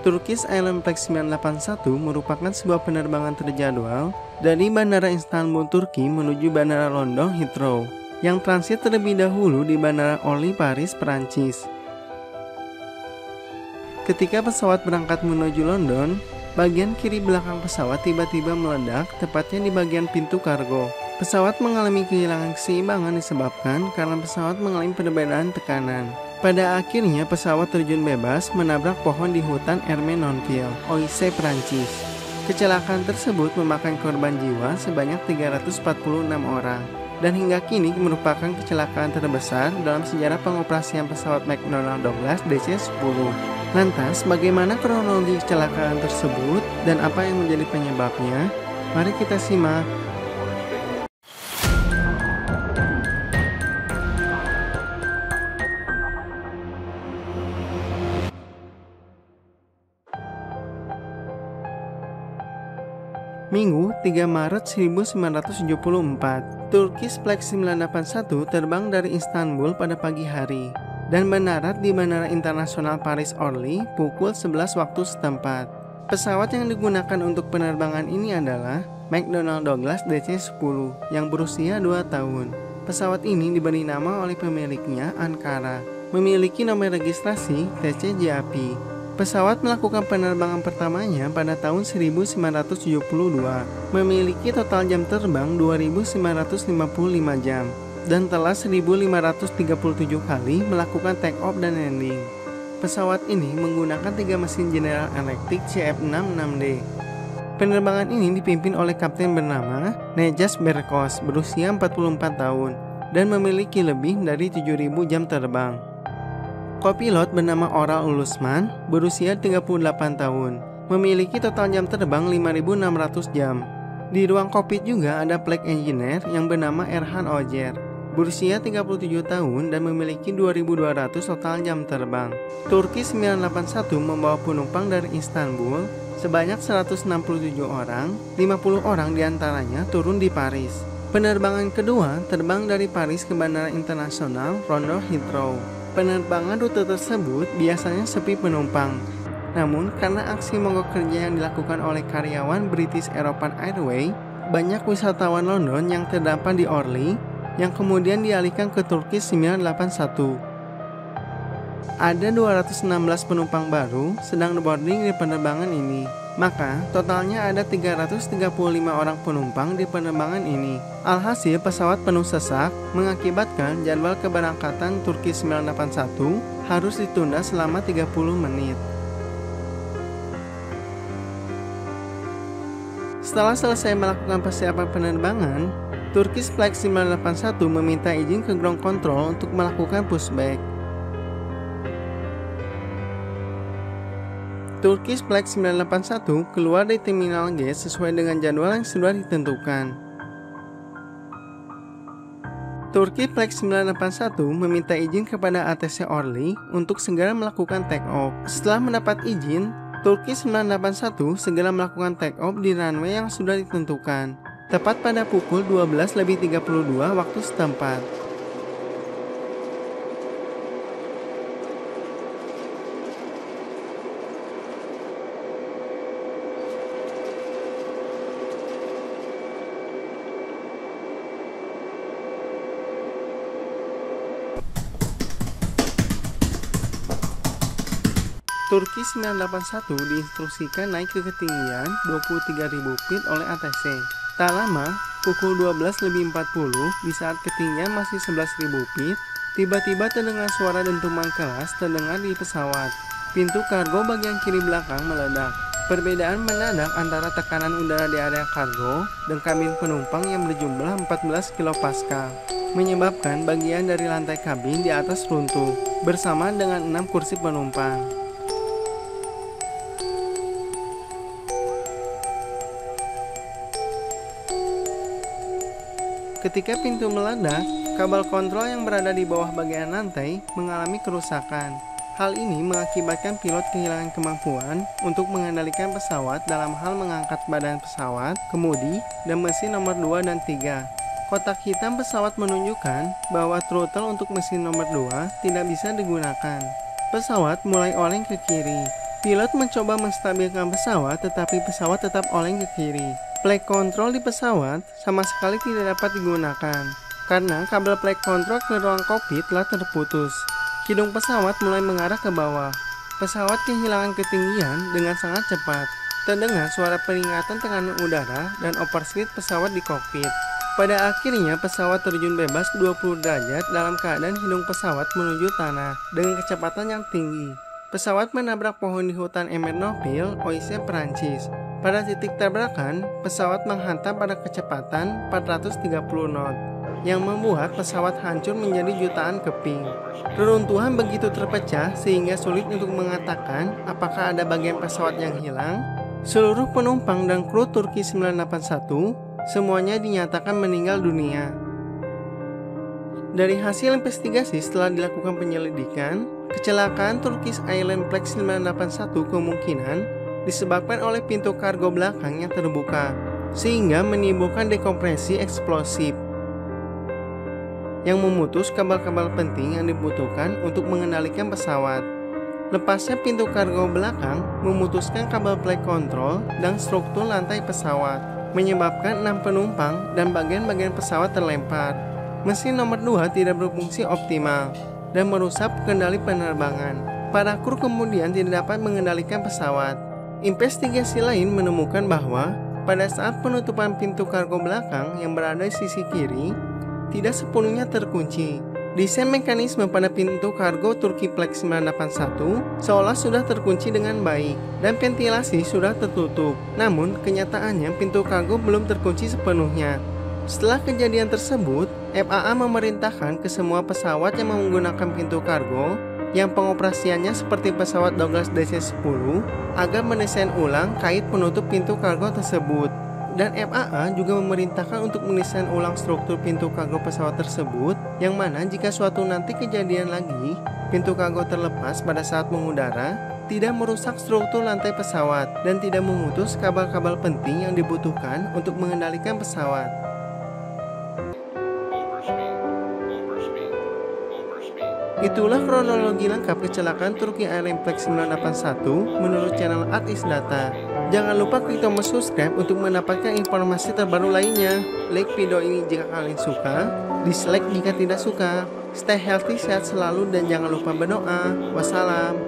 Turkish Airlines Flight 981 merupakan sebuah penerbangan terjadwal dari Bandara Istanbul, Turki menuju Bandara London Heathrow, yang transit terlebih dahulu di Bandara Orly, Paris, Perancis. Ketika pesawat berangkat menuju London, bagian kiri belakang pesawat tiba-tiba meledak, tepatnya di bagian pintu kargo. Pesawat mengalami kehilangan keseimbangan disebabkan karena pesawat mengalami perbedaan tekanan. Pada akhirnya pesawat terjun bebas menabrak pohon di hutan Ermenonville, Oise, Prancis. Kecelakaan tersebut memakan korban jiwa sebanyak 346 orang dan hingga kini merupakan kecelakaan terbesar dalam sejarah pengoperasian pesawat McDonnell Douglas DC-10. Lantas, bagaimana kronologi kecelakaan tersebut dan apa yang menjadi penyebabnya? Mari kita simak. Minggu 3 Maret 1974, Turkish Flight 981 terbang dari Istanbul pada pagi hari dan mendarat di Bandara Internasional Paris Orly pukul 11 waktu setempat. Pesawat yang digunakan untuk penerbangan ini adalah McDonnell Douglas DC-10 yang berusia 2 tahun. Pesawat ini diberi nama oleh pemiliknya Ankara, memiliki nomor registrasi TCJAP. Pesawat melakukan penerbangan pertamanya pada tahun 1972, memiliki total jam terbang 2.955 jam, dan telah 1.537 kali melakukan take off dan landing. Pesawat ini menggunakan 3 mesin General Electric CF66D. Penerbangan ini dipimpin oleh kapten bernama Nejas Berkos, berusia 44 tahun, dan memiliki lebih dari 7.000 jam terbang. Kopilot bernama Oral Ulusman, berusia 38 tahun, memiliki total jam terbang 5.600 jam. Di ruang kokpit juga ada flight engineer yang bernama Erhan Ojer, berusia 37 tahun dan memiliki 2.200 total jam terbang. Turkish 981 membawa penumpang dari Istanbul sebanyak 167 orang, 50 orang diantaranya turun di Paris. Penerbangan kedua terbang dari Paris ke Bandara Internasional London Heathrow. Penerbangan rute tersebut biasanya sepi penumpang. Namun, karena aksi mogok kerja yang dilakukan oleh karyawan British European Airways, banyak wisatawan London yang terdampar di Orly yang kemudian dialihkan ke Turkish 981. Ada 216 penumpang baru sedang boarding di penerbangan ini. Maka, totalnya ada 335 orang penumpang di penerbangan ini. Alhasil, pesawat penuh sesak mengakibatkan jadwal keberangkatan Turkish 981 harus ditunda selama 30 menit. Setelah selesai melakukan persiapan penerbangan, Turkish Flight 981 meminta izin ke ground control untuk melakukan pushback. Turkish Flight 981 keluar dari Terminal Gate sesuai dengan jadwal yang sudah ditentukan. Turkish Flight 981 meminta izin kepada ATC Orly untuk segera melakukan take off. Setelah mendapat izin, Turkish 981 segera melakukan take off di runway yang sudah ditentukan, tepat pada pukul 12.32 waktu setempat. Turkish 981 diinstruksikan naik ke ketinggian 23.000 feet oleh ATC. Tak lama, pukul 12.40 di saat ketinggian masih 11.000 feet, tiba-tiba terdengar suara dentuman keras terdengar di pesawat. Pintu kargo bagian kiri belakang meledak. Perbedaan mendadak antara tekanan udara di area kargo dan kabin penumpang yang berjumlah 14 kilopascal menyebabkan bagian dari lantai kabin di atas runtuh bersama dengan 6 kursi penumpang. Ketika pintu meledak, kabel kontrol yang berada di bawah bagian lantai mengalami kerusakan. Hal ini mengakibatkan pilot kehilangan kemampuan untuk mengendalikan pesawat dalam hal mengangkat badan pesawat, kemudi, dan mesin nomor 2 dan 3. Kotak hitam pesawat menunjukkan bahwa throttle untuk mesin nomor 2 tidak bisa digunakan. Pesawat mulai oleng ke kiri. Pilot mencoba menstabilkan pesawat, tetapi pesawat tetap oleng ke kiri. Flight control di pesawat sama sekali tidak dapat digunakan karena kabel flight control ke ruang kokpit telah terputus. Kidung pesawat mulai mengarah ke bawah. Pesawat kehilangan ketinggian dengan sangat cepat. Terdengar suara peringatan tekanan udara dan overspeed pesawat di kokpit. Pada akhirnya pesawat terjun bebas 20 derajat dalam keadaan hidung pesawat menuju tanah dengan kecepatan yang tinggi. Pesawat menabrak pohon di hutan Emmernville, Oise, Perancis. Pada titik tabrakan, pesawat menghantam pada kecepatan 430 knot, yang membuat pesawat hancur menjadi jutaan keping. Reruntuhan begitu terpecah sehingga sulit untuk mengatakan apakah ada bagian pesawat yang hilang. Seluruh penumpang dan kru Turki 981 semuanya dinyatakan meninggal dunia. Dari hasil investigasi setelah dilakukan penyelidikan, kecelakaan Turkish Airlines Flight 981 kemungkinan disebabkan oleh pintu kargo belakang yang terbuka, sehingga menimbulkan dekompresi eksplosif yang memutus kabel-kabel penting yang dibutuhkan untuk mengendalikan pesawat. Lepasnya pintu kargo belakang memutuskan kabel flight control dan struktur lantai pesawat, menyebabkan 6 penumpang dan bagian-bagian pesawat terlempar. Mesin nomor 2 tidak berfungsi optimal dan merusak kendali penerbangan. Para kru kemudian tidak dapat mengendalikan pesawat. Investigasi lain menemukan bahwa pada saat penutupan pintu kargo belakang yang berada di sisi kiri tidak sepenuhnya terkunci. Desain mekanisme pada pintu kargo Turki Flight 981 seolah sudah terkunci dengan baik dan ventilasi sudah tertutup. Namun kenyataannya pintu kargo belum terkunci sepenuhnya. Setelah kejadian tersebut, FAA memerintahkan ke semua pesawat yang menggunakan pintu kargo yang pengoperasiannya seperti pesawat Douglas DC-10 agar mendesain ulang kait penutup pintu kargo tersebut. Dan FAA juga memerintahkan untuk mendesain ulang struktur pintu kargo pesawat tersebut, yang mana jika suatu nanti kejadian lagi pintu kargo terlepas pada saat mengudara, tidak merusak struktur lantai pesawat dan tidak memutus kabel-kabel penting yang dibutuhkan untuk mengendalikan pesawat. Itulah kronologi lengkap kecelakaan Turki Airlines Flight 981 menurut channel Artis Data. Jangan lupa klik tombol subscribe untuk mendapatkan informasi terbaru lainnya. Like video ini jika kalian suka, dislike jika tidak suka. Stay healthy, sehat selalu, dan jangan lupa berdoa. Wassalam.